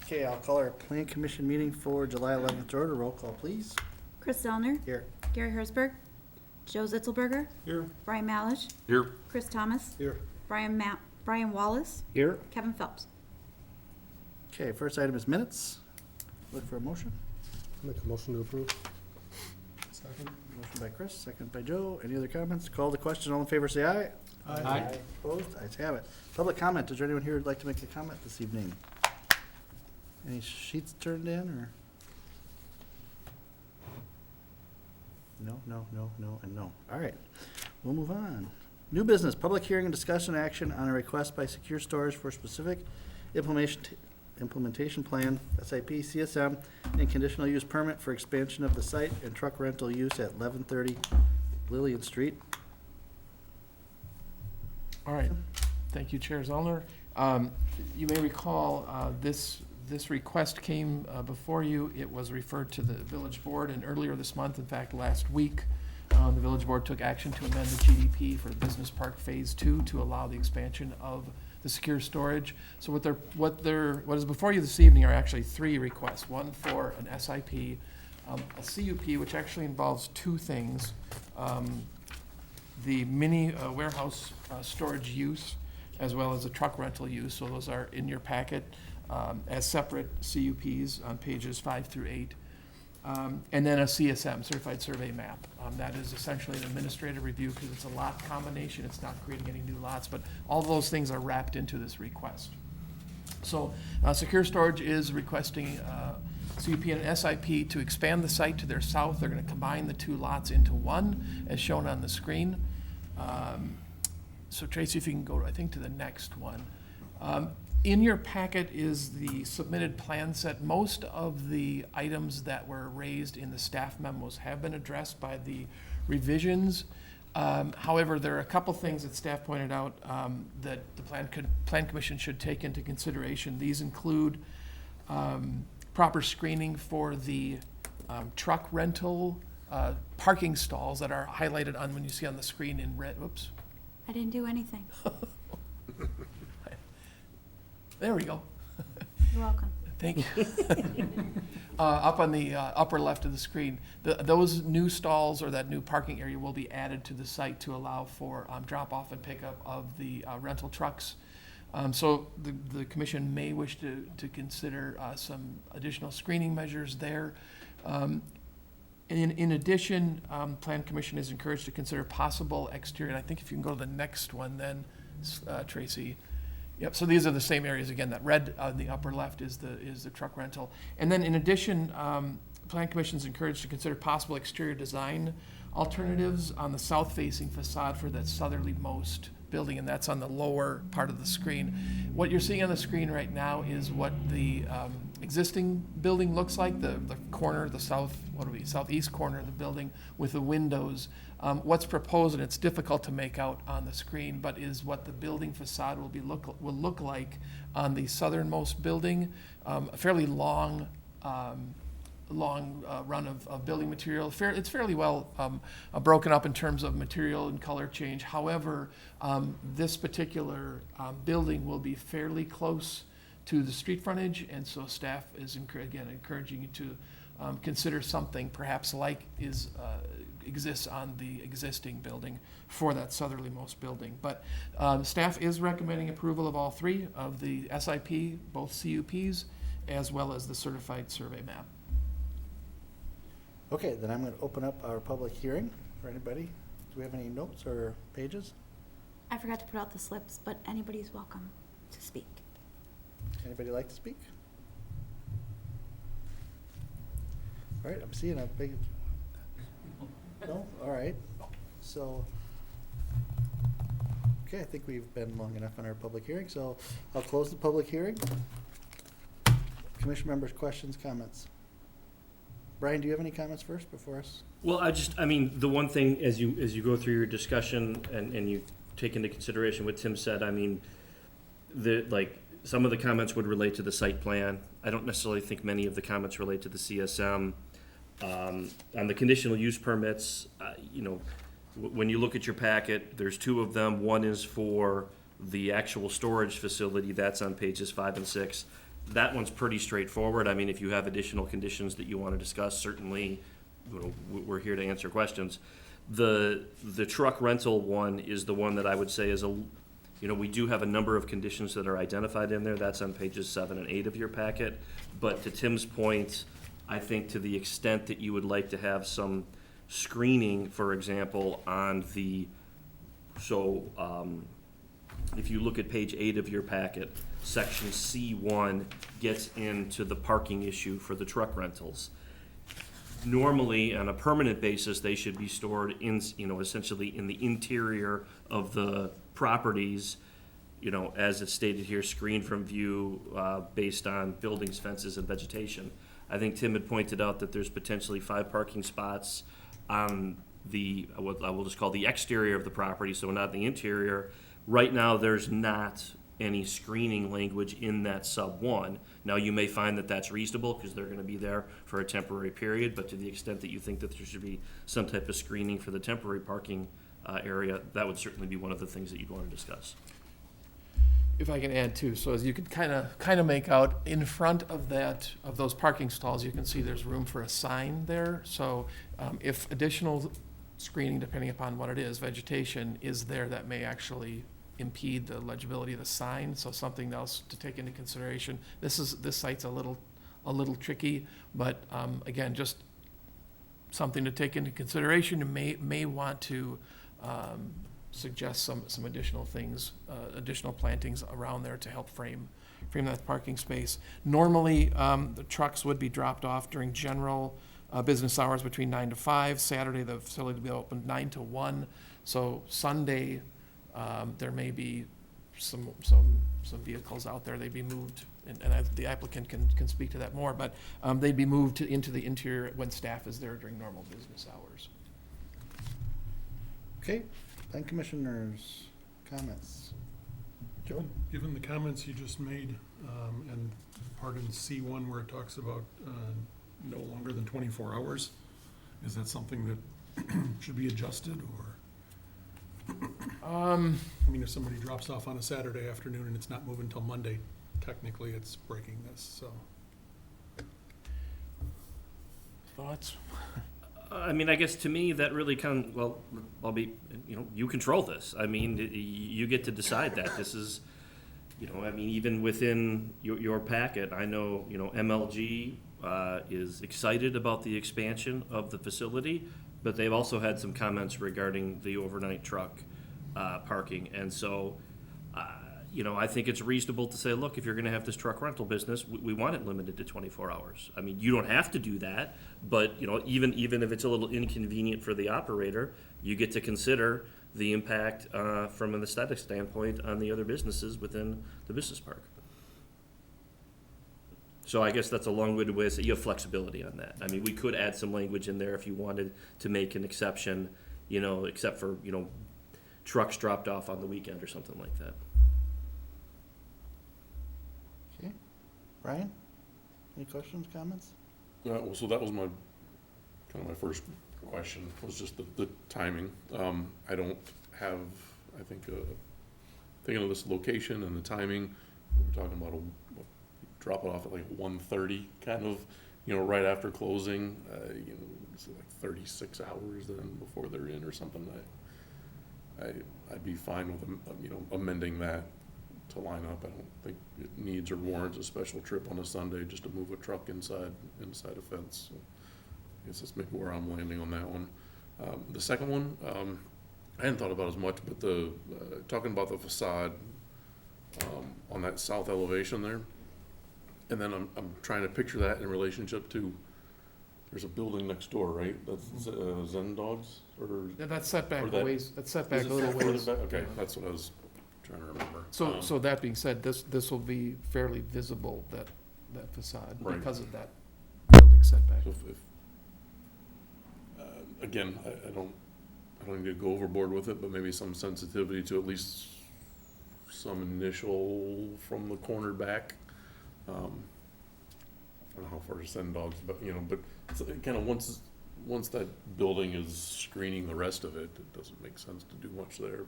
Okay, I'll call our Plan Commission meeting for July 11th to order. Roll call, please. Chris Zellner. Here. Gary Hersberg. Joe Zitzelberger. Here. Brian Malish. Here. Chris Thomas. Here. Brian Wallace. Here. Kevin Phelps. Okay, first item is minutes. Look for a motion. Make a motion to approve. Second. Motion by Chris, second by Joe. Any other comments? Call the question. All in favor, say aye. Aye. Opposed? Ayes have it. Public comment. Is there anyone here who'd like to make a comment this evening? Any sheets turned in, or? No, and no. All right, we'll move on. New business, public hearing and discussion action on a request by Secure Storage for specific implementation plan, SIP, CSM, and conditional use permit for expansion of the site and truck rental use at 1130 Lillian Street. All right, thank you, Chair Zollner. You may recall, this request came before you. It was referred to the village board, and earlier this month, in fact, last week, the village board took action to amend the GDP for Business Park Phase 2 to allow the expansion of the secure storage. So what is before you this evening are actually three requests. One for an SIP, a CUP, which actually involves two things. The mini warehouse storage use, as well as the truck rental use. So those are in your packet as separate CUPs on pages 5 through 8. And then a CSM, Certified Survey Map. That is essentially an administrative review because it's a lot combination. It's not creating any new lots, but all those things are wrapped into this request. So Secure Storage is requesting CUP and an SIP to expand the site to their south. They're going to combine the two lots into one, as shown on the screen. So Tracy, if you can go, I think, to the next one. In your packet is the submitted plan set. Most of the items that were raised in the staff memos have been addressed by the revisions. However, there are a couple things that staff pointed out that the Plan Commission should take into consideration. These include proper screening for the truck rental parking stalls that are highlighted on when you see on the screen in red. Whoops. I didn't do anything. There we go. You're welcome. Thank you. Up on the upper left of the screen, those new stalls or that new parking area will be added to the site to allow for drop-off and pickup of the rental trucks. So the commission may wish to consider some additional screening measures there. In addition, Plan Commission is encouraged to consider possible exterior, and I think if you can go to the next one then, Tracy. Yep, so these are the same areas, again, that red on the upper left is the truck rental. And then in addition, Plan Commission is encouraged to consider possible exterior design alternatives on the south-facing facade for that southerly-most building, and that's on the lower part of the screen. What you're seeing on the screen right now is what the existing building looks like, the corner, the southeast corner of the building with the windows. What's proposed, and it's difficult to make out on the screen, but is what the building facade will look like on the southernmost building. A fairly long run of building material. It's fairly well broken up in terms of material and color change. However, this particular building will be fairly close to the street frontage, and so staff is encouraging you to consider something perhaps like exists on the existing building for that southerlymost building. But staff is recommending approval of all three of the SIP, both CUPs, as well as the certified survey map. Okay, then I'm going to open up our public hearing for anybody. Do we have any notes or pages? I forgot to put out the slips, but anybody's welcome to speak. Anybody like to speak? All right, I'm seeing a big, no? All right. So, okay, I think we've been long enough on our public hearing, so I'll close the public hearing. Commission members, questions, comments? Brian, do you have any comments first before us? Well, I mean, the one thing as you go through your discussion and you take into consideration what Tim said, I mean, some of the comments would relate to the site plan. I don't necessarily think many of the comments relate to the CSM. On the conditional use permits, when you look at your packet, there's two of them. One is for the actual storage facility. That's on pages 5 and 6. that one's pretty straightforward. I mean, if you have additional conditions that you want to discuss, certainly, you know, we're here to answer questions. The truck rental one is the one that I would say is you know, we do have a number of conditions that are identified in there. That's on pages 7 and 8 of your packet. But to Tim's point, I think to the extent that you would like to have some screening, for example, on if you look at page 8 of your packet, section C1 gets into the parking issue for the truck rentals. Normally, on a permanent basis, they should be stored in, you know, essentially in the interior of the properties, you know, as it's stated here, screened from view based on buildings, fences, and vegetation. I think Tim had pointed out that there's potentially 5 parking spots on what I will just call the exterior of the property, so not the interior. Right now, there's not any screening language in that sub 1. Now, you may find that that's reasonable because they're going to be there for a temporary period, but to the extent that you think that there should be some type of screening for the temporary parking area, that would certainly be one of the things that you'd want to discuss. If I can add too, so as you could kind of make out in front of those parking stalls, you can see there's room for a sign there. So if additional screening, depending upon what it is, vegetation is there, that may actually impede the legibility of the sign. So something else to take into consideration. This site's a little tricky, but again, just something to take into consideration. You may want to suggest some additional things, additional plantings around there to help frame that parking space. Normally, the trucks would be dropped off during general business hours between 9 to 5. Saturday, the facility will be open 9 to 1. So Sunday, there may be some vehicles out there. They'd be moved, and the applicant can speak to that more, but they'd be moved into the interior when staff is there during normal business hours. Okay, plan commissioners, comments. Joe? Given the comments you just made, and part in C1 where it talks about no longer than 24 hours, is that something that should be adjusted, or? I mean, if somebody drops off on a Saturday afternoon and it's not moving till Monday, technically it's breaking this, so. Thoughts? I mean, I guess to me, that really you control this. I mean, you get to decide that. This is, you know, I mean, even within your packet, I know, you know, MLG is excited about the expansion of the facility, but they've also had some comments regarding the overnight truck parking. And so, you know, I think it's reasonable to say, look, if you're going to have this truck rental business, we want it limited to 24 hours. I mean, you don't have to do that, but, you know, even if it's a little inconvenient for the operator, you get to consider the impact from an aesthetic standpoint on the other businesses within the business park. So I guess that's a long-winded way to say you have flexibility on that. I mean, we could add some language in there if you wanted to make an exception, you know, except for, you know, trucks dropped off on the weekend or something like that. Okay, Brian? Any questions, comments? Well, so that was my first question, was just the timing. I don't have, I think, thinking of this location and the timing, we're talking about drop it off at like 1:30, kind of, you know, right after closing, you know, so like 36 hours then before they're in or something. I'd be fine with, you know, amending that to line up. I don't think it needs or warrants a special trip on a Sunday just to move a truck inside a fence. So I guess that's maybe where I'm landing on that one. The second one, I hadn't thought about as much, but talking about the facade on that south elevation there, and then I'm trying to picture that in relationship to, there's a building next door, right? That's Zen Dogs, or? Yeah, that's set back Or a that- ways, that's set back Is a it little further ways. back? Okay, that's what I was trying to remember. So that being said, this will be fairly visible, that facade, Right. because of that building setback. So if again, I don't need to go overboard with it, but maybe some sensitivity to at least some initial from the corner back. I don't know how far to send dogs, but, you know, but it's kind of once that building is screening the rest of it, it doesn't make sense to do much there,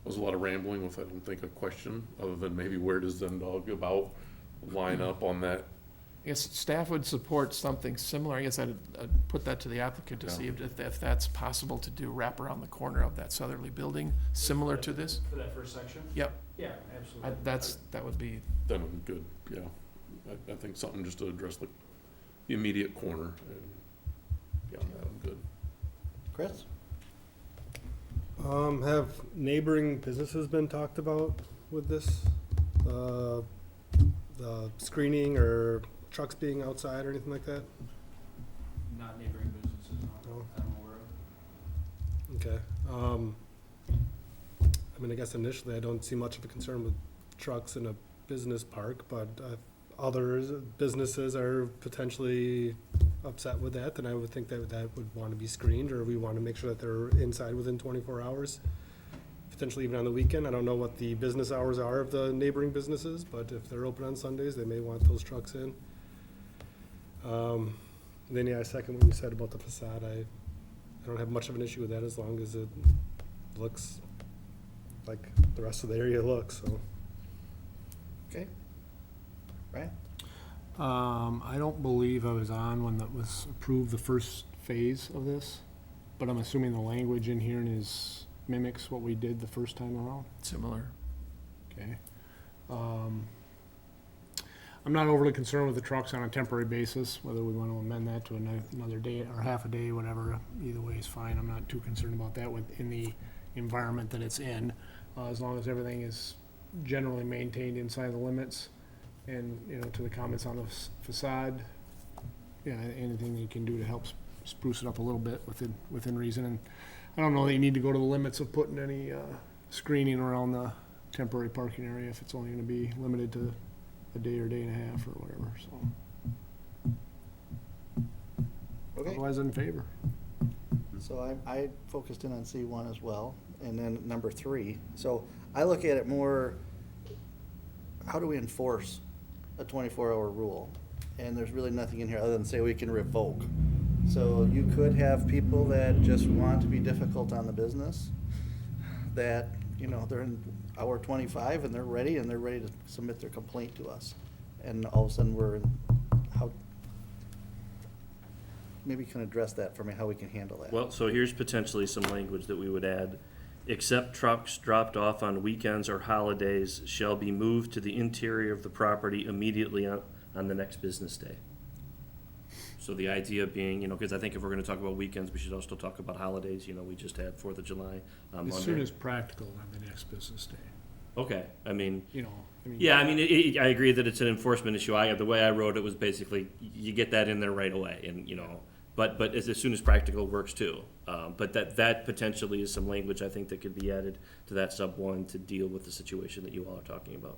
but was a lot of rambling with, I don't think, a question, other than maybe where does Zendog about line up on that? I guess staff would support something similar. I guess I'd put that to the applicant to see if that's possible to do, wrap around the corner of that southerly building, similar to this. For that first section? Yep, Yeah, absolutely. that would be, Then I'm good, yeah. I think something just to address the immediate corner, and beyond that, I'm good. Chris? Have neighboring businesses been talked about with this? The screening or trucks being outside or anything like that? Not neighboring businesses, No. that I'm aware of. Okay. I mean, I guess initially I don't see much of a concern with trucks in a business park, but if other businesses are potentially upset with that, then I would think that that would want to be screened, or we want to make sure that they're inside within 24 hours. Potentially even on the weekend. I don't know what the business hours are of the neighboring businesses, but if they're open on Sundays, they may want those trucks in. Then, yeah, second what you said about the facade, I don't have much of an issue with that as long as it looks like the rest of the area looks, so. Okay. Right? I don't believe I was on when that was approved, the first phase of this, but I'm assuming the language in here mimics what we did the first time around, similar. okay? I'm not overly concerned with the trucks on a temporary basis, whether we want to amend that to another day or half a day, whatever, either way is fine. I'm not too concerned about that in the environment that it's in, as long as everything is generally maintained inside the limits. And, you know, to the comments on the facade, yeah, anything that you can do to help spruce it up a little bit within reason. And I don't know that you need to go to the limits of putting any screening around the temporary parking area if it's only gonna be limited to a day or day and a half or whatever, so. Okay. Otherwise, in favor. So I focused in on C1 as well, and then number 3. So I look at it more, how do we enforce a 24-hour rule? And there's really nothing in here other than say we can revoke. So you could have people that just want to be difficult on the business, that, you know, they're in hour 25 and they're ready to submit their complaint to us. And all of a sudden we're in, maybe you can address that for me, how we can handle that. Well, so here's potentially some language that we would add. Except trucks dropped off on weekends or holidays shall be moved to the interior of the property immediately on the next business day. So the idea being, you know, because I think if we're gonna talk about weekends, we should also talk about holidays. You know, we just had 4th of July on As soon Monday. as practical on the next business day, Okay, I mean, you know, yeah, I mean, I agree that it's an enforcement issue. The way I wrote it was basically, you get that in there right away, and, you know, but as soon as practical works too. But that potentially is some language I think that could be added to that sub 1 to deal with the situation that you all are talking about.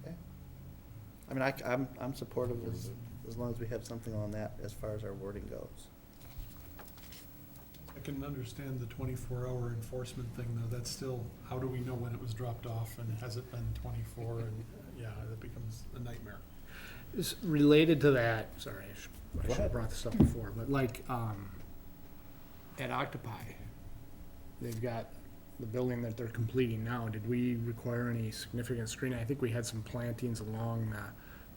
Okay. I mean, I'm supportive as long as we have something on that as far as our wording goes. I can understand the 24-hour enforcement thing, though. That's still, how do we know when it was dropped off, and has it been 24? And, yeah, that becomes a nightmare. It's related to that, sorry, I Go should ahead. have brought this up before, but like, at Octopi, they've got the building that they're completing now. Did we require any significant screening? I think we had some plantings along the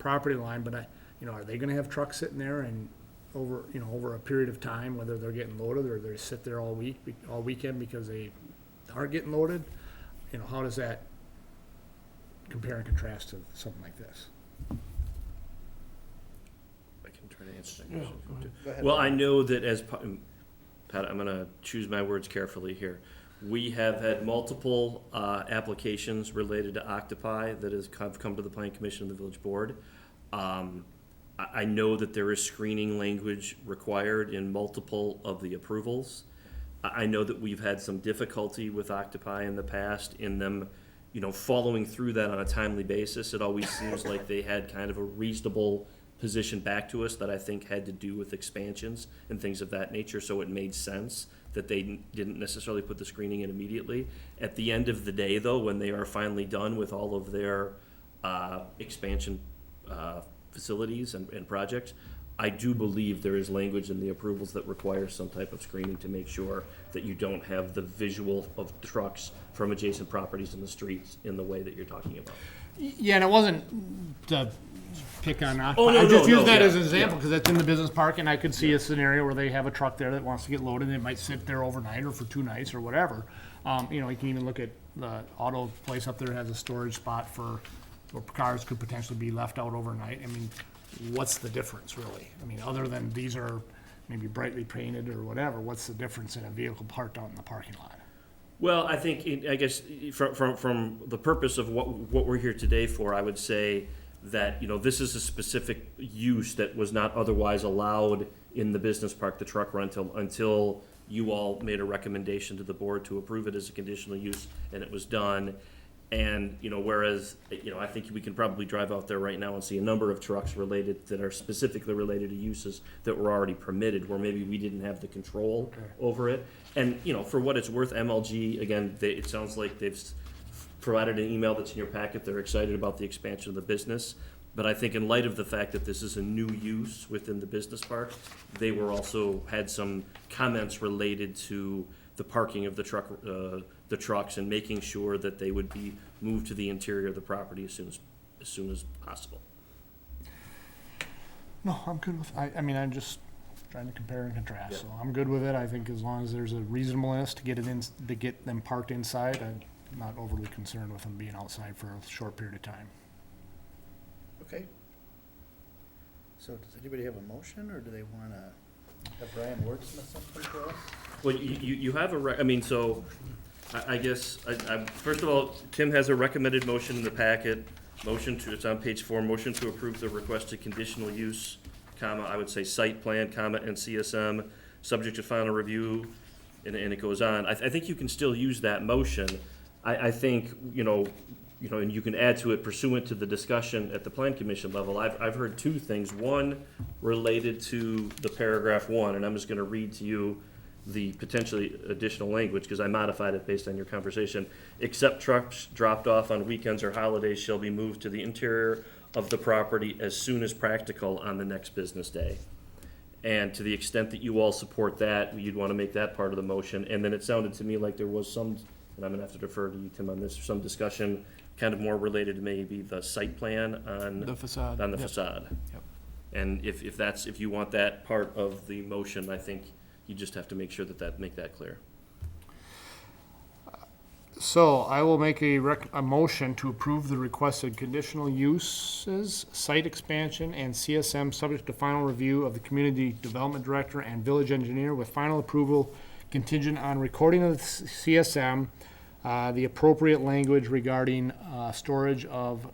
property line, but are they gonna have trucks sitting there and over a period of time, whether they're getting loaded or they sit there all weekend because they aren't getting loaded? You know, how does that compare and contrast to something like this? I can try to answer that Yeah, question. go ahead. Go ahead. Well, I know that Pat, I'm gonna choose my words carefully here. We have had multiple applications related to Octopi that have come to the Planning Commission and the Village Board. I know that there is screening language required in multiple of the approvals. I know that we've had some difficulty with Octopi in the past in them, you know, following through that on a timely basis. It always seems like they had kind of a reasonable position back to us that I think had to do with expansions and things of that nature, so it made sense that they didn't necessarily put the screening in immediately. At the end of the day, though, when they are finally done with all of their expansion facilities and projects, I do believe there is language in the approvals that requires some type of screening to make sure that you don't have the visual of trucks from adjacent properties in the streets in the way that you're talking about. Yeah, and it wasn't to pick on, Oh, no, I just no, use that yeah, as an example, yeah. because it's in the business park, and I could see a scenario where they have a truck there that wants to get loaded, and it might sit there overnight or for 2 nights or whatever. You know, you can even look at the auto place up there has a storage spot for, where cars could potentially be left out overnight. I mean, what's the difference, really? I mean, other than these are maybe brightly painted or whatever, what's the difference in a vehicle parked out in the parking lot? Well, I think, I guess, from the purpose of what we're here today for, I would say that, you know, this is a specific use that was not otherwise allowed in the business park, the truck rental, until you all made a recommendation to the board to approve it as a conditional use, and it was done. And, you know, whereas, you know, I think we can probably drive out there right now and see a number of trucks related, that are specifically related to uses that were already permitted, where maybe we didn't have the control over it. And, you know, for what it's worth, MLG, again, it sounds like they've provided an email that's in your packet. They're excited about the expansion of the business. But I think in light of the fact that this is a new use within the business park, they were also had some comments related to the parking of the trucks and making sure that they would be moved to the interior of the property as soon as possible. No, I'm good with, I mean, I'm just trying to compare and contrast, so I'm good with it. I think as long as there's a reasonableness to get it in, to get them parked inside, I'm not overly concerned with them being outside for a short period of time. Okay. So does anybody have a motion, or do they wanna have Brian wordsmith something for us? Well, you have I mean, so, I guess, first of all, Tim has a recommended motion in the packet. It's on page 4, motion to approve the requested conditional use, comma, I would say site plan, comma, and CSM, subject to final review, and it goes on. I think you can still use that motion. I think, you know, and you can add to it pursuant to the discussion at the plan commission level. I've heard 2 things. One, related to the paragraph 1, and I'm just gonna read to you the potentially additional language, because I modified it based on your conversation. Except trucks dropped off on weekends or holidays shall be moved to the interior of the property as soon as practical on the next business day. And to the extent that you all support that, you'd want to make that part of the motion. And then it sounded to me like there was some, and I'm gonna have to defer to you, Tim, on this, some discussion kind of more related to maybe the site plan on The facade. on the Yep. facade. Yep. And if you want that part of the motion, I think you just have to make sure make that clear. So I will make a motion to approve the requested conditional uses, site expansion, and CSM, subject to final review of the community development director and village engineer, with final approval contingent on recording of the CSM, the appropriate language regarding storage of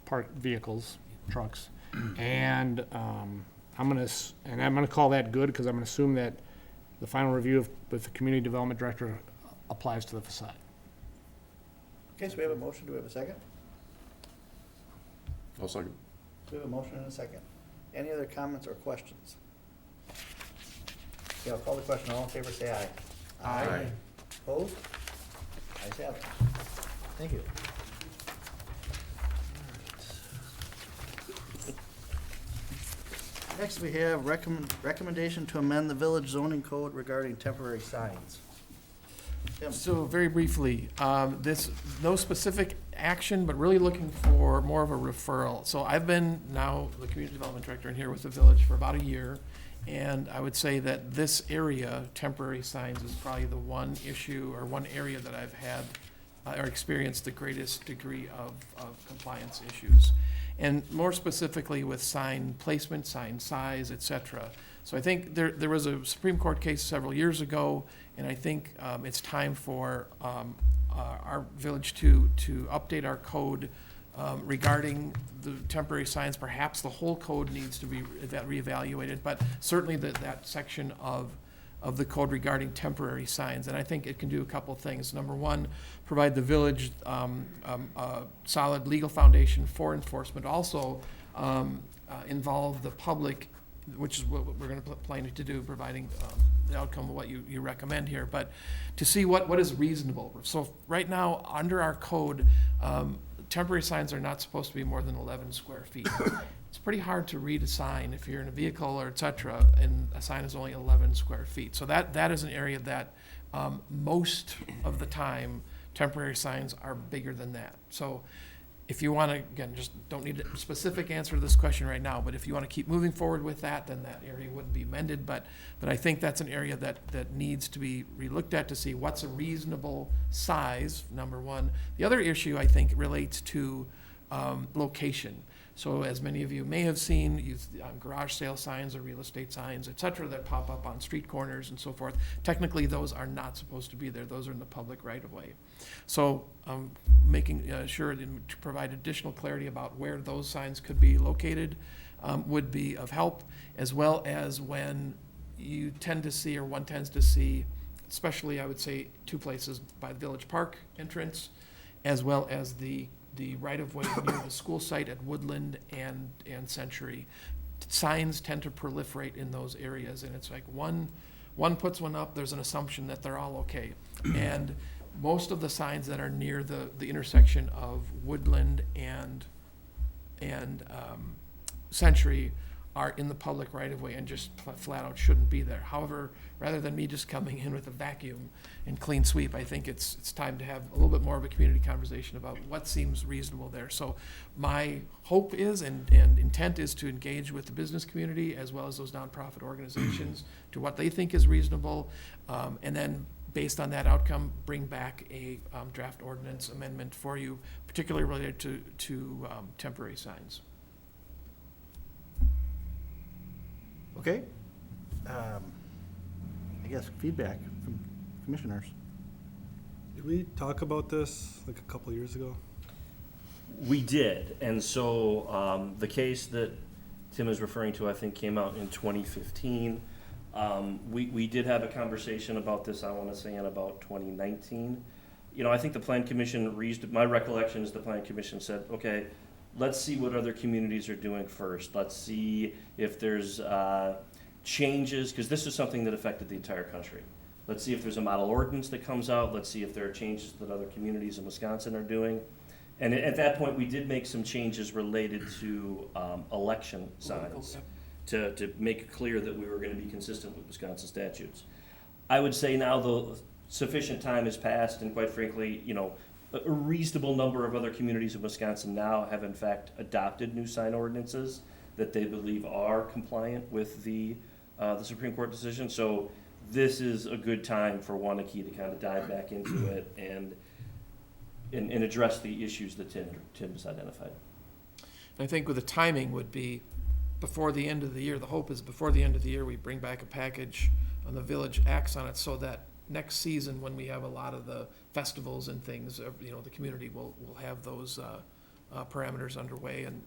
parked vehicles, trucks, and I'm gonna call that good, because I'm gonna assume that the final review with the community development director applies to the facade. Okay, so we have a motion, do we have a second? I'll second. We have a motion and a second. Any other comments or questions? Okay, I'll call the question, all in favor say aye. Aye. Opposed? Ayes have it. Thank you. Next, we have recommendation to amend the village zoning code regarding temporary signs. Tim? So very briefly, no specific action, but really looking for more of a referral. So I've been now the community development director in here with the village for about a year. And I would say that this area, temporary signs, is probably the one issue or one area that I've had or experienced the greatest degree of compliance issues. And more specifically with sign placement, sign size, et cetera. So I think there was a Supreme Court case several years ago, and I think it's time for our village to update our code regarding the temporary signs. Perhaps the whole code needs to be reevaluated, but certainly that section of the code regarding temporary signs. And I think it can do a couple of things. Number one, provide the village a solid legal foundation for enforcement. Also, involve the public, which is what we're going to plan to do, providing the outcome of what you recommend here, but to see what is reasonable. So right now, under our code, temporary signs are not supposed to be more than 11 square feet. it's pretty hard to read a sign if you're in a vehicle or et cetera, and a sign is only 11 square feet. So that is an area that, most of the time, temporary signs are bigger than that. So if you want to, again, just don't need a specific answer to this question right now, but if you want to keep moving forward with that, then that area wouldn't be amended. But I think that's an area that needs to be relooked at to see what's a reasonable size, number one. The other issue, I think, relates to location. So as many of you may have seen, garage sale signs or real estate signs, et cetera, that pop up on street corners and so forth. Technically, those are not supposed to be there. Those are in the public right of way. So making sure to provide additional clarity about where those signs could be located would be of help, as well as when you tend to see, or one tends to see, especially I would say 2 places by the Village Park entrance, as well as the right-of-way near the school site at Woodland and Century. Signs tend to proliferate in those areas, and it's like one puts one up, there's an assumption that they're all okay. And most of the signs that are near the intersection of Woodland and Century are in the public right-of-way and just flat out shouldn't be there. However, rather than me just coming in with a vacuum and clean sweep, I think it's time to have a little bit more of a community conversation about what seems reasonable there. So my hope is, and intent is, to engage with the business community as well as those nonprofit organizations to what they think is reasonable, and then based on that outcome, bring back a draft ordinance amendment for you, particularly related to temporary signs. Okay. I guess feedback from commissioners. Did we talk about this like a couple years ago? We did, and so the case that Tim is referring to, I think, came out in 2015. We did have a conversation about this, I want to say, in about 2019. You know, I think the Plan Commission, my recollection is the Plan Commission said, okay, let's see what other communities are doing first. Let's see if there's changes, because this is something that affected the entire country. Let's see if there's a model ordinance that comes out. Let's see if there are changes that other communities in Wisconsin are doing. And at that point, we did make some changes related to election signs to make it clear that we were going to be consistent with Wisconsin statutes. I would say now, though, sufficient time has passed, and quite frankly, you know, a reasonable number of other communities in Wisconsin now have in fact adopted new sign ordinances that they believe are compliant with the Supreme Court decision. So this is a good time for Waunakee to kind of dive back into it and address the issues that Tim has identified. I think with the timing would be before the end of the year. The hope is before the end of the year, we bring back a package and the village acts on it, so that next season, when we have a lot of the festivals and things, you know, the community will have those parameters underway and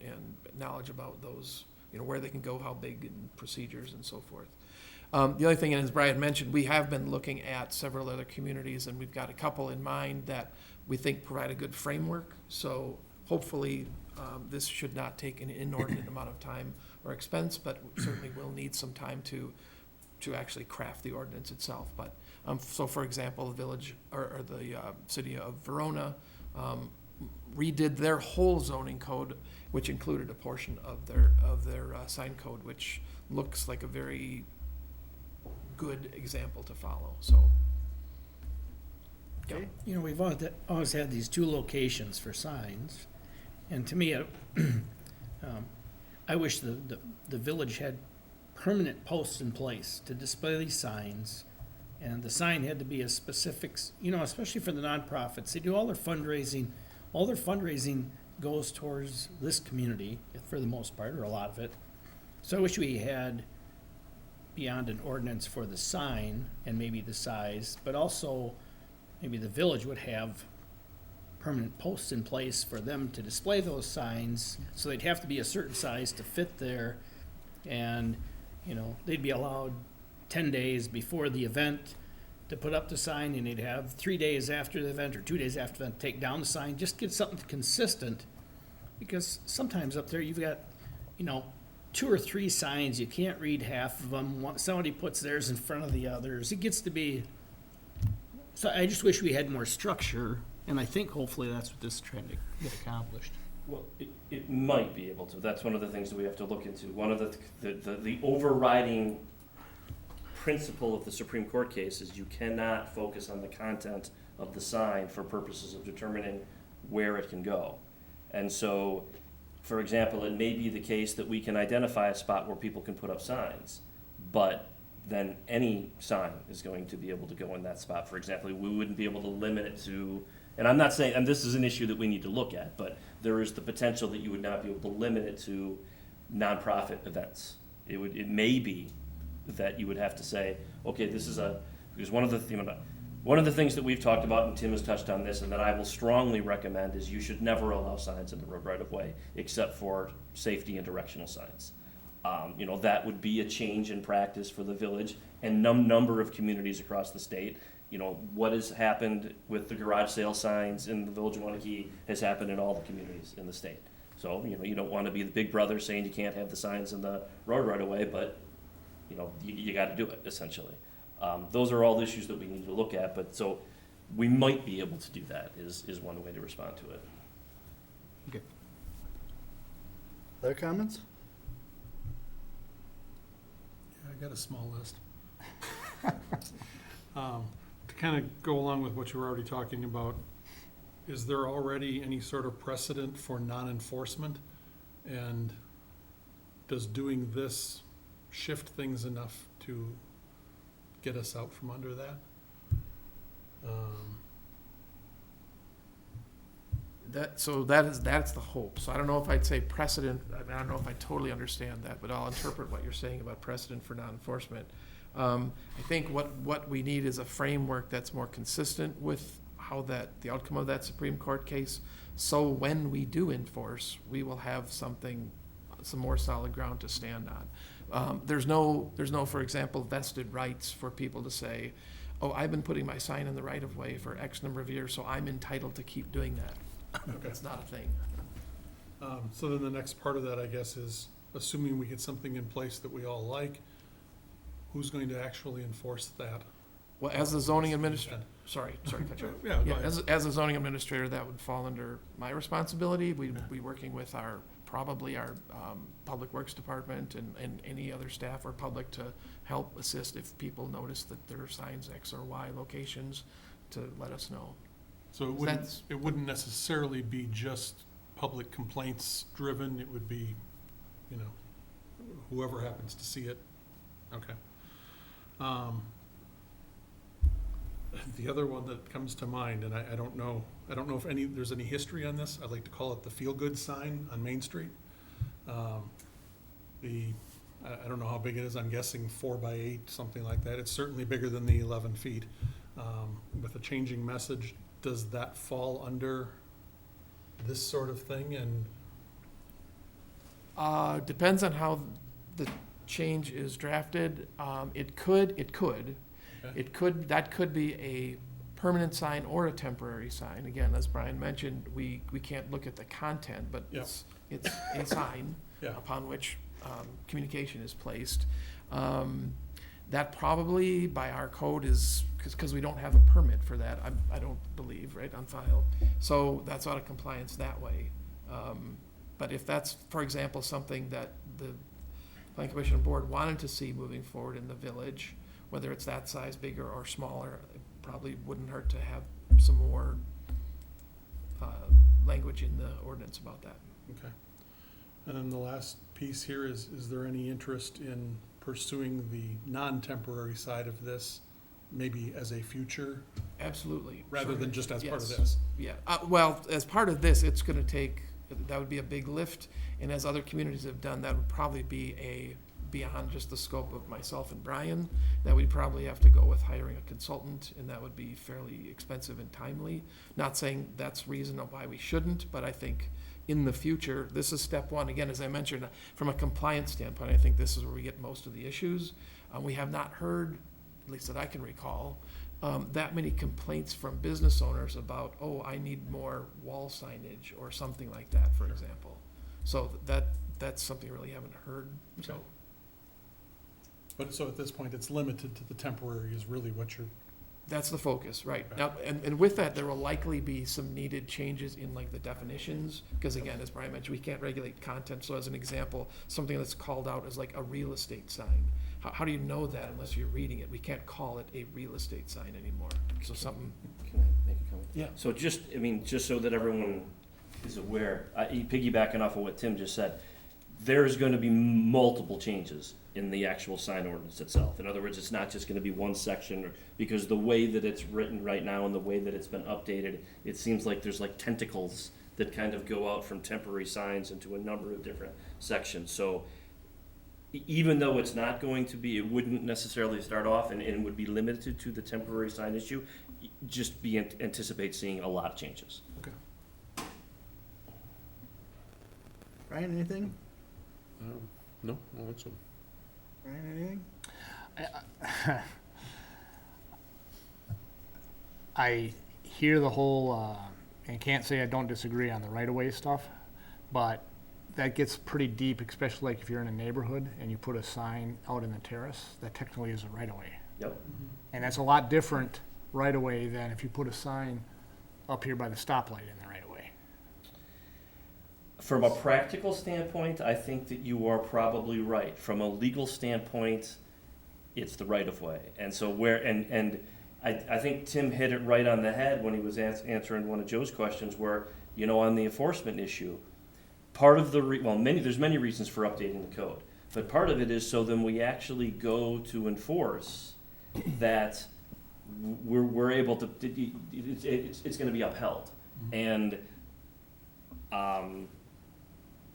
knowledge about those, you know, where they can go, how big, and procedures and so forth. The other thing, and as Brian mentioned, we have been looking at several other communities, and we've got a couple in mind that we think provide a good framework. So hopefully this should not take an inordinate amount of time or expense, but certainly will need some time to actually craft the ordinance itself. But so, for example, the village or the city of Verona redid their whole zoning code, which included a portion of their sign code, which looks like a very good example to follow. So, yeah. You know, we've always had these 2 locations for signs, and to me, I wish the village had permanent posts in place to display these signs, and the sign had to be a specific, you know, especially for the nonprofits. They do all their fundraising. All their fundraising goes towards this community for the most part, or a lot of it. So I wish we had, beyond an ordinance for the sign and maybe the size, but also maybe the village would have permanent posts in place for them to display those signs. So they'd have to be a certain size to fit there, and you know, they'd be allowed 10 days before the event to put up the sign, and they'd have 3 days after the event or 2 days after the event to take down the sign. Just get something consistent, because sometimes up there you've got, you know, 2 or 3 signs, you can't read half of them. Somebody puts theirs in front of the others. It gets to be, so I just wish we had more structure, and I think hopefully that's what this is trying to get accomplished. Well, it might be able to. That's one of the things that we have to look into. One of the overriding principle of the Supreme Court case is you cannot focus on the content of the sign for purposes of determining where it can go. And so, for example, it may be the case that we can identify a spot where people can put up signs, but then any sign is going to be able to go in that spot. For example, we wouldn't be able to limit it to, and I'm not saying, and this is an issue that we need to look at, but there is the potential that you would not be able to limit it to nonprofit events. It may be that you would have to say, okay, this is because one of the things that we've talked about, and Tim has touched on this, and that I will strongly recommend, is you should never allow signs in the road right of way, except for safety and directional signs. That would be a change in practice for the village and number of communities across the state. What has happened with the garage sale signs in the village of Waunakee has happened in all the communities in the state. So, you don't want to be the big brother saying you can't have the signs in the road right away, but, you got to do it, essentially. Those are all issues that we need to look at, but so we might be able to do that is one way to respond to it. Okay. Other comments? Yeah, I got a small list. To kind of go along with what you were already talking about, is there already any sort of precedent for non-enforcement? And does doing this shift things enough to get us out from under that? That's the hope. So I don't know if I'd say precedent, I don't know if I totally understand that, but I'll interpret what you're saying about precedent for non-enforcement. I think what we need is a framework that's more consistent with how the outcome of that Supreme Court case, so when we do enforce, we will have some more solid ground to stand on. There's no, for example, vested rights for people to say, oh, I've been putting my sign in the right of way for X number of years, so I'm entitled to keep doing that. That's not a thing. So then the next part of that, I guess, is assuming we get something in place that we all like, who's going to actually enforce that? Well, as the zoning administrator, sorry, cut you off. Yeah, go Yeah, ahead. as a zoning administrator, that would fall under my responsibility. We'd be working with probably our Public Works Department and any other staff or public to help assist if people notice that there are signs X or Y locations to let us know. So it wouldn't necessarily be just public complaints driven, it would be, whoever happens to see it. Okay. The other one that comes to mind, and I don't know if there's any history on this, I'd like to call it the feel-good sign on Main Street. I don't know how big it is, I'm guessing 4x8, something like that. It's certainly bigger than the 11 feet. With a changing message, does that fall under this sort of thing? And Depends on how the change is drafted. It could, that could be a permanent sign or a temporary sign. Again, as Brian mentioned, we can't look at the content, but Yeah. it's a sign Yeah. upon which communication is placed. That probably by our code is, because we don't have a permit for that, I don't believe, right, on file. So that's out of compliance that way. But if that's, for example, something that the Planning Commission Board wanted to see moving forward in the village, whether it's that size, bigger or smaller, it probably wouldn't hurt to have some more language in the ordinance about that. Okay. And then the last piece here is there any interest in pursuing the non-temporary side of this, maybe as a future, Absolutely. rather Sure. than just as part of Yes. this? Yeah, well, as part of this, it's gonna take, that would be a big lift, and as other communities have done, that would probably be beyond just the scope of myself and Brian, that we'd probably have to go with hiring a consultant, and that would be fairly expensive and timely. Not saying that's reason why we shouldn't, but I think in the future, this is step one. Again, as I mentioned, from a compliance standpoint, I think this is where we get most of the issues. We have not heard, at least that I can recall, that many complaints from business owners about, oh, I need more wall signage or something like that, for example. So that's something I really haven't heard, so. But so at this point, it's limited to the temporary is really what you're That's the focus, right. Now, and with that, there will likely be some needed changes in like the definitions, because again, as Brian mentioned, we can't regulate content. So as an example, something that's called out as like a real estate sign. How do you know that unless you're reading it? We can't call it a real estate sign anymore. So something, Can I make a comment? yeah. So just, I mean, just so that everyone is aware, piggybacking off of what Tim just said, there's gonna be multiple changes in the actual sign ordinance itself. In other words, it's not just gonna be one section, because the way that it's written right now and the way that it's been updated, it seems like there's like tentacles that kind of go out from temporary signs into a number of different sections. So even though it's not going to be, it wouldn't necessarily start off and would be limited to the temporary sign issue, just anticipate seeing a lot of changes. Brian, anything? No, I don't think so. Brian, anything? I hear the whole, and can't say I don't disagree on the right-of-way stuff, but that gets pretty deep, especially like if you're in a neighborhood and you put a sign out in the terrace, that technically is a right-of-way. Yep. And that's a lot different right-of-way than if you put a sign up here by the stoplight in the right-of-way. From a practical standpoint, I think that you are probably right. From a legal standpoint, it's the right of way. And so I think Tim hit it right on the head when he was answering one of Joe's questions where, you know, on the enforcement issue, part of the, there's many reasons for updating the code, but part of it is so then we actually go to enforce that we're able to, it's gonna be upheld. And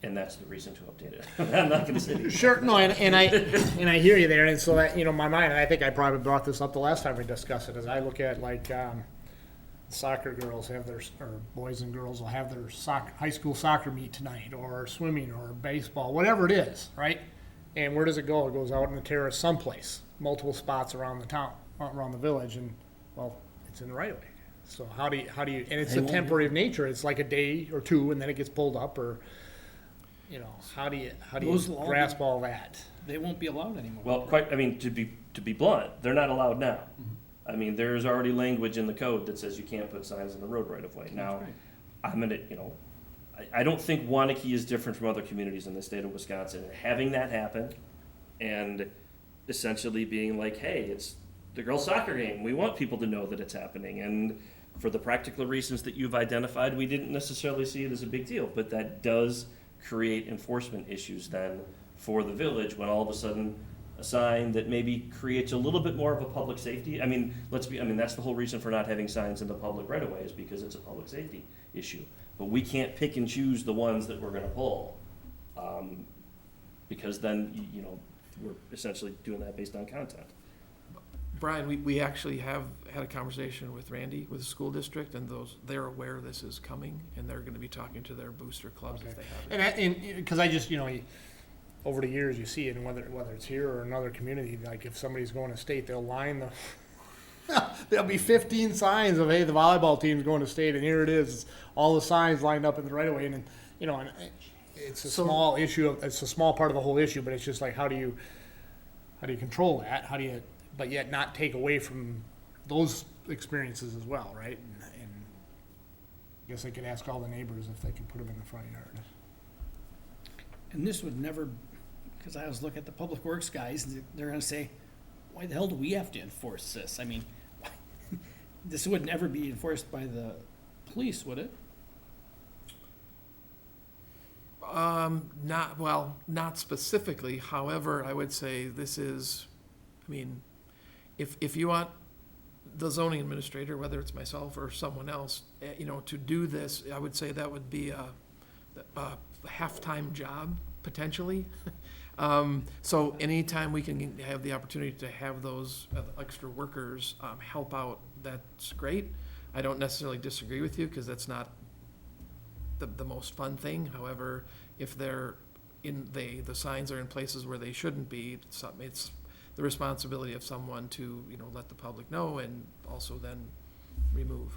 that's the reason to update it. I'm not gonna say. Sure, no, and I hear you there, and so that, you know, my mind, and I think I probably brought this up the last time we discussed it, as I look at like, soccer girls have their, or boys and girls will have their high school soccer meet tonight, or swimming, or baseball, whatever it is, right? And where does it go? It goes out in the terrace someplace, multiple spots around the town, around the village, and, well, it's in the right of way. So how do you, and it's a temporary of nature, it's like a day or two, and then it gets pulled up, or, you know, how do you Those will all be- grasp all that? They won't be allowed anymore. Well, to be blunt, they're not allowed now. I mean, there's already language in the code that says you can't put signs in the road right of way. Now, right. I'm gonna, you know, I don't think Waunakee is different from other communities in the state of Wisconsin. Having that happen and essentially being like, hey, it's the girls' soccer game. We want people to know that it's happening. And for the practical reasons that you've identified, we didn't necessarily see it as a big deal, but that does create enforcement issues then for the village when all of a sudden a sign that maybe creates a little bit more of a public safety. I mean, that's the whole reason for not having signs in the public right of way is because it's a public safety issue. But we can't pick and choose the ones that we're gonna pull, because then, you know, we're essentially doing that based on content. Brian, we actually have had a conversation with Randy, with the school district, and they're aware this is coming, and they're gonna be talking to their booster clubs if they have it. And because I just, you know, over the years, you see it, and whether it's here or another community, like if somebody's going to state, they'll line there'll be 15 signs of, hey, the volleyball team's going to state, and here it is, all the signs lined up in the right of way, and, you know, and it's a small issue, it's a small part of the whole issue, but it's just like, how do you control that? How do you, but yet not take away from those experiences as well, right? And I guess I could ask all the neighbors if they could put them in the front yard. And this would never, because I was looking at the public works guys, and they're gonna say, why the hell do we have to enforce this? I mean, this would never be enforced by the police, would it? Not specifically. However, I would say this is, I mean, if you want the zoning administrator, whether it's myself or someone else, you know, to do this, I would say that would be a half-time job, potentially. So anytime we can have the opportunity to have those extra workers help out, that's great. I don't necessarily disagree with you, because that's not the most fun thing. However, if they're the signs are in places where they shouldn't be, it's the responsibility of someone to, you know, let the public know and also then remove.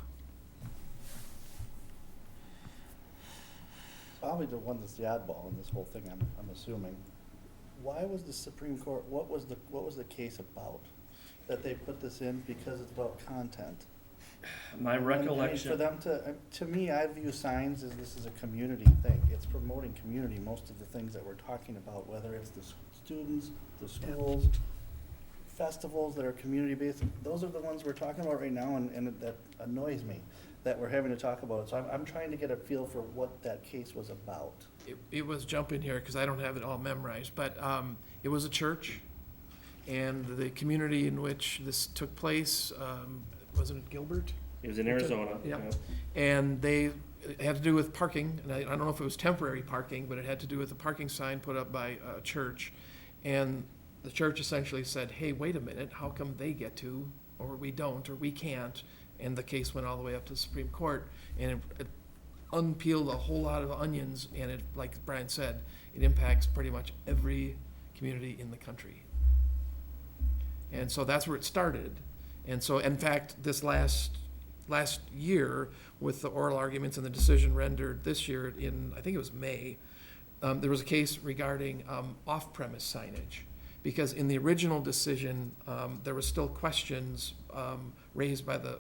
Probably the one that's the oddball in this whole thing, I'm assuming. Why was the Supreme Court, what was the case about? that they put this in because it's about content. My And, I mean, recollection. for them to me, I view signs as this is a community thing. It's promoting community, most of the things that we're talking about, whether it's the students, the schools, festivals that are community-based. Those are the ones we're talking about right now, and that annoys me, that we're having to talk about it. So I'm trying to get a feel for what that case was about. It was, jump in here, because I don't have it all memorized, but it was a church, and the community in which this took place, wasn't it Gilbert? It was in Arizona. Yeah. yeah. And it had to do with parking, and I don't know if it was temporary parking, but it had to do with a parking sign put up by a church. And the church essentially said, hey, wait a minute, how come they get to, or we don't, or we can't? And the case went all the way up to the Supreme Court, and it unpeeled a whole lot of onions, and it, like Brian said, it impacts pretty much every community in the country. And so that's where it started. And so, in fact, this last year, with the oral arguments and the decision rendered this year in, I think it was May, there was a case regarding off-premise signage. Because in the original decision, there was still questions raised by the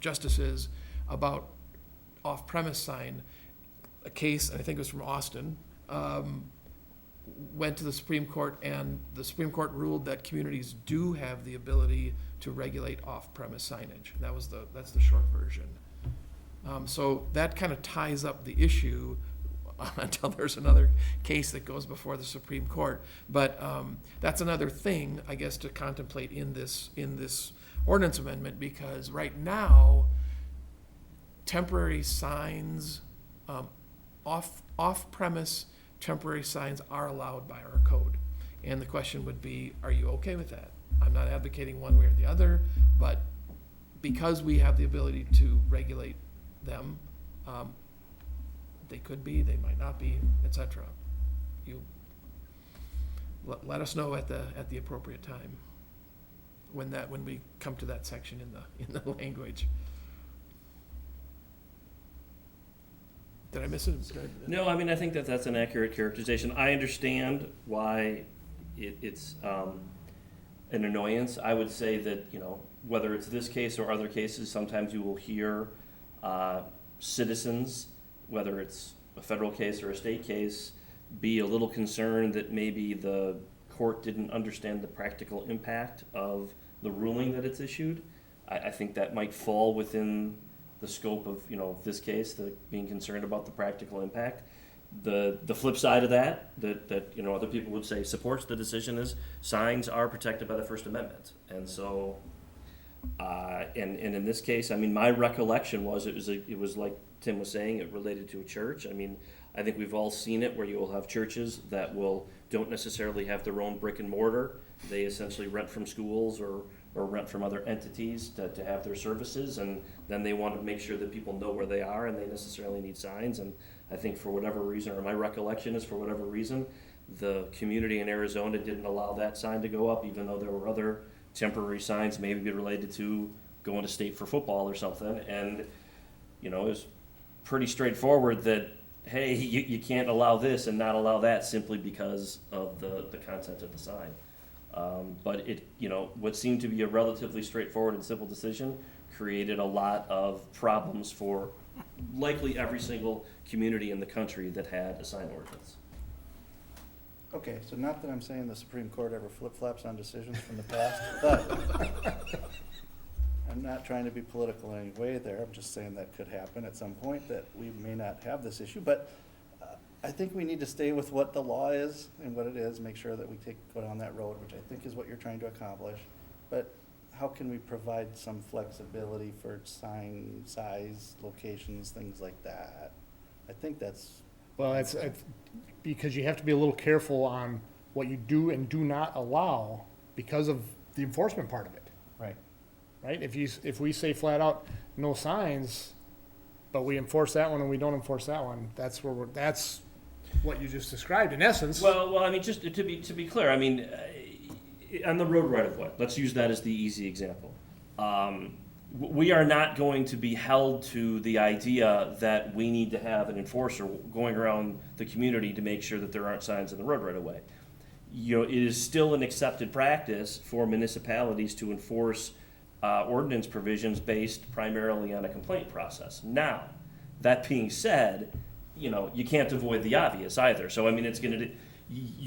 justices about off-premise sign. A case, I think it was from Austin, went to the Supreme Court, and the Supreme Court ruled that communities do have the ability to regulate off-premise signage. That's the short version. So that kind of ties up the issue until there's another case that goes before the Supreme Court. But that's another thing, I guess, to contemplate in this ordinance amendment, because right now, temporary signs, off-premise temporary signs are allowed by our code. And the question would be, are you okay with that? I'm not advocating one way or the other, but because we have the ability to regulate them, they could be, they might not be, et cetera. You let us know at the appropriate time when we come to that section in the language. Did I miss it? No, I mean, I think that that's an accurate characterization. I understand why it's an annoyance. I would say that, whether it's this case or other cases, sometimes you will hear citizens, whether it's a federal case or a state case, be a little concerned that maybe the court didn't understand the practical impact of the ruling that it's issued. I think that might fall within the scope of, this case, being concerned about the practical impact. The flip side of that other people would say supports the decision is signs are protected by the First Amendment. And so, and in this case, I mean, my recollection was it was like Tim was saying, it related to a church. I mean, I think we've all seen it where you will have churches that don't necessarily have their own brick and mortar. They essentially rent from schools or rent from other entities to have their services, and then they want to make sure that people know where they are, and they necessarily need signs. And I think for whatever reason, or my recollection is for whatever reason, the community in Arizona didn't allow that sign to go up, even though there were other temporary signs maybe related to going to state for football or something. And, it was pretty straightforward that, hey, you can't allow this and not allow that simply because of the content of the sign. But what seemed to be a relatively straightforward and simple decision created a lot of problems for likely every single community in the country that had a sign ordinance. Okay, so not that I'm saying the Supreme Court ever flip-flops on decisions from the past, but I'm not trying to be political in any way there. I'm just saying that could happen at some point, that we may not have this issue. But I think we need to stay with what the law is and what it is, make sure that we go down that road, which I think is what you're trying to accomplish. But how can we provide some flexibility for sign size, locations, things like that? I think that's. Well, it's because you have to be a little careful on what you do and do not allow because of the enforcement part of it. Right. Right? If we say flat out, no signs, but we enforce that one and we don't enforce that one, that's what you just described in essence. Well, I mean, just to be clear, I mean, on the road right of way, let's use that as the easy example. We are not going to be held to the idea that we need to have an enforcer going around the community to make sure that there aren't signs in the road right of way. you know, it is still an accepted practice for municipalities to enforce ordinance provisions based primarily on a complaint process. Now, that being said, you know, you can't avoid the obvious either. So, I mean, it's gonna,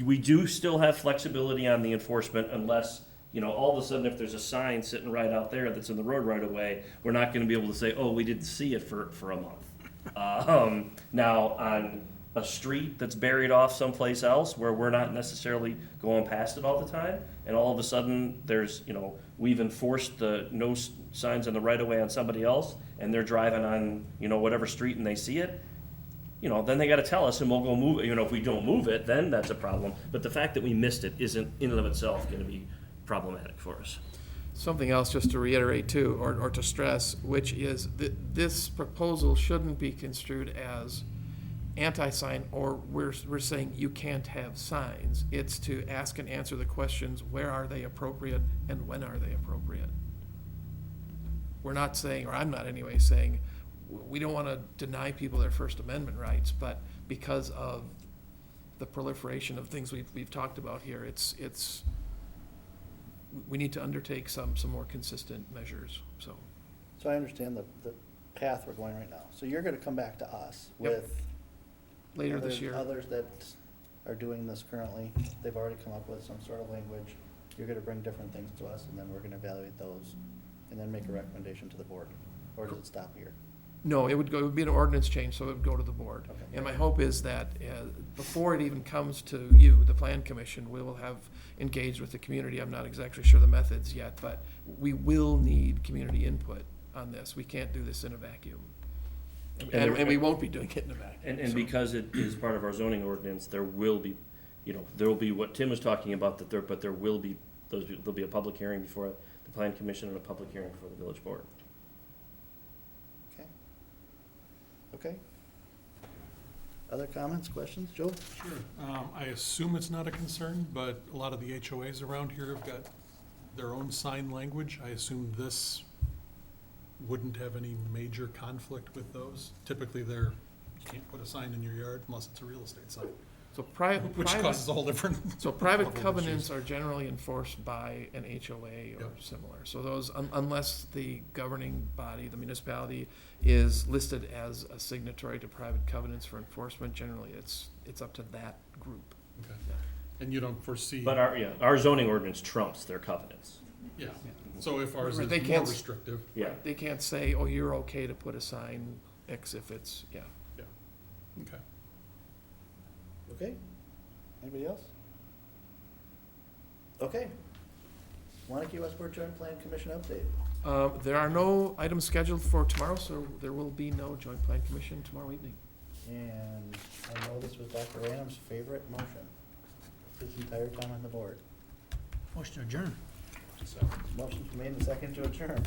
we do still have flexibility on the enforcement unless, you know, all of a sudden if there's a sign sitting right out there that's in the road right away, we're not gonna be able to say, oh, we didn't see it for a month. Now, on a street that's buried off someplace else where we're not necessarily going past it all the time, and all of a sudden there's, you know, we've enforced the no signs on the right of way on somebody else, and they're driving on, you know, whatever street and they see it, you know, then they gotta tell us and we'll go move it. You know, if we don't move it, then that's a problem. But the fact that we missed it isn't in and of itself gonna be problematic for us. Something else just to reiterate too, or to stress, which is that this proposal shouldn't be construed as anti-sign, or we're saying you can't have signs. It's to ask and answer the questions, where are they appropriate and when are they appropriate? We're not saying, or I'm not anyway, saying, we don't want to deny people their First Amendment rights, but because of the proliferation of things we've talked about here, it's we need to undertake some more consistent measures, so. So I understand the path we're going right now. So you're gonna come back to us Yep. with Later this year. others that are doing this currently. They've already come up with some sort of language. You're gonna bring different things to us, and then we're gonna evaluate those, and then make a recommendation to the board. Or does it stop here? No, it would be an ordinance change, so it would go to the board. Okay. And my hope is that before it even comes to you, the Plan Commission, we will have engaged with the community. I'm not exactly sure the methods yet, but we will need community input on this. We can't do this in a vacuum. And we won't be doing it in a vacuum. And so. because it is part of our zoning ordinance, there will be, you know, there will be what Tim was talking about, but there will be, there'll be a public hearing before the Plan Commission and a public hearing before the village board. Okay. Okay. Other comments, questions? Joe? Sure. I assume it's not a concern, but a lot of the HOAs around here have got their own sign language. I assume this wouldn't have any major conflict with those. Typically, you can't put a sign in your yard unless it's a real estate sign, So which causes a whole different. So private level of covenants issues. are generally enforced by an HOA or Yep. similar. So those, unless the governing body, the municipality, is listed as a signatory to private covenants for enforcement, generally it's up to that group. Okay. And you don't foresee. But our zoning ordinance trumps their covenants. Yeah, so if ours is They more can't- restrictive, Yeah. They can't say, oh, you're okay to put a sign X if it's, yeah. okay. Okay. Anybody else? Okay. Waunakee Westport Joint Plan Commission update. There are no items scheduled for tomorrow, so there will be no Joint Plan Commission tomorrow evening. And I know this was Dr. Ranum's favorite motion. His entire time on the board. Motion to adjourn. Motion's made and second to adjourn.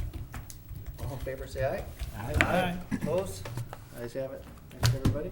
All in favor, say aye. Aye. Opposed? Ayes have it. Thanks, everybody.